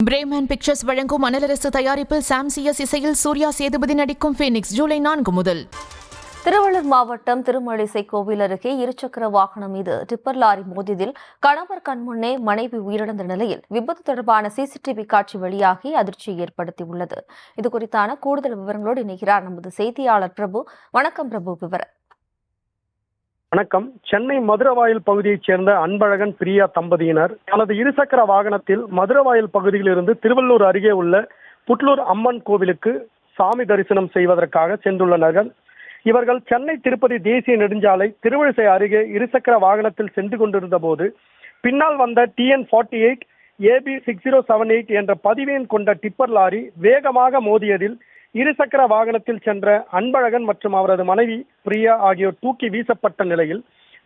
Bremen pictures வழங்கும் அனலரசு தயாரிப்பில் சாம்சியஸ் இசையில் சூர்யா சேதுபதி நடிக்கும் ஃபீனிக்ஸ் ஜூலை 4 முதல். திருவள்ளூர் மாவட்டம் திருமழிசை கோவில் அருகே இருசக்கர வாகனம் மீது டிப்பர் லாரி மோதியதில் கணவர் கண்முன்னே மனைவி உயிரிழந்த நிலையில் விபத்து தொடர்பான சிசிடிவி காட்சி வெளியாகி அதிர்ச்சியை ஏற்படுத்தியுள்ளது. இதுகுறித்தான கூடுதல் விவரங்களோடு இணைகிறார் நமது செய்தியாளர் பிரபு. வணக்கம் பிரபு, விவரம். வணக்கம். சென்னை மதுரவாயல் பகுதியைச் சேர்ந்த அன்பழகன் பிரியா தம்பதியினர் தனது இருசக்கர வாகனத்தில் மதுரவாயல் பகுதியிலிருந்து திருவள்ளூர் அருகே உள்ள புட்லூர் அம்மன் கோவிலுக்கு சாமி தரிசனம் செய்வதற்காக சென்றுள்ளனர். இவர்கள் சென்னை திருப்பதி தேசிய நெடுஞ்சாலை திருவழிசை அருகே இருசக்கர வாகனத்தில் சென்று கொண்டிருந்த போது பின்னால் வந்த TN48 AB 6078 என்ற பதிவேன் கொண்ட டிப்பர் லாரி வேகமாக மோதியதில் இருசக்கர வாகனத்தில் சென்ற அன்பழகன் மற்றும் அவரது மனைவி பிரியா ஆகியோர் தூக்கி வீசப்பட்ட நிலையில்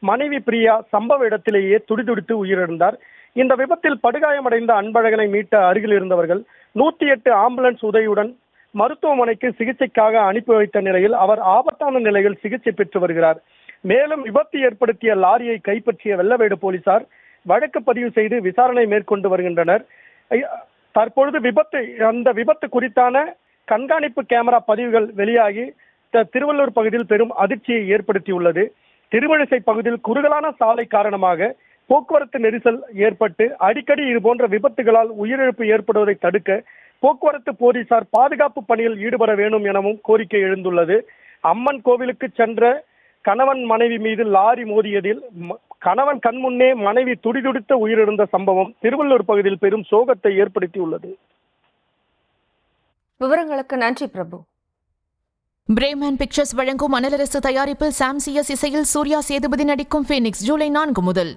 மனைவி பிரியா சம்பவ இடத்திலேயே துடிதுடித்து உயிரிழந்தார். இந்த விபத்தில் படுகாயமடைந்த அன்பழகனை மீட்ட அருகில் இருந்தவர்கள் 108 ஆம்புலன்ஸ் உதவியுடன் மருத்துவமனைக்கு சிகிச்சைக்காக அனுப்பி வைத்த நிலையில் அவர் ஆபத்தான நிலையில் சிகிச்சை பெற்று வருகிறார். மேலும் விபத்து ஏற்படுத்திய லாரியை கைப்பற்றிய வெள்ளவேடு போலீசார் வழக்கு பதிவு செய்து விசாரணை மேற்கொண்டு வருகின்றனர். தற்பொழுது விபத்து குறித்தான கண்காணிப்பு கேமரா பதிவுகள் வெளியாகி திருவள்ளூர் பகுதியில் பெரும் அதிர்ச்சியை ஏற்படுத்தியுள்ளது. திருமழிசை பகுதியில் குறுகலான சாலை காரணமாக போக்குவரத்து நெரிசல் ஏற்பட்டு அடிக்கடி இதுபோன்ற விபத்துகளால் உயிரிழப்பு ஏற்படுவதை தடுக்க போக்குவரத்து போலீசார் பாதுகாப்பு பணியில் ஈடுபட வேண்டும் எனவும் கோரிக்கை எழுந்துள்ளது. அம்மன் கோவிலுக்கு சென்ற கணவன் மனைவி மீது லாரி மோதியதில் கணவன் கண்முன்னே மனைவி துடிதுடித்த உயிரிழந்த சம்பவம் திருவள்ளூர் பகுதியில் பெரும் சோகத்தை ஏற்படுத்தியுள்ளது. விவரங்களுக்கு நன்றி பிரபு. பிரேமன் பிக்சர்ஸ் வழங்கும் அனலரசு தயாரிப்பில் சாம்சியஸ் இசையில் சூர்யா சேதுபதி நடிக்கும் ஃபீனிக்ஸ் ஜூலை 4 முதல்.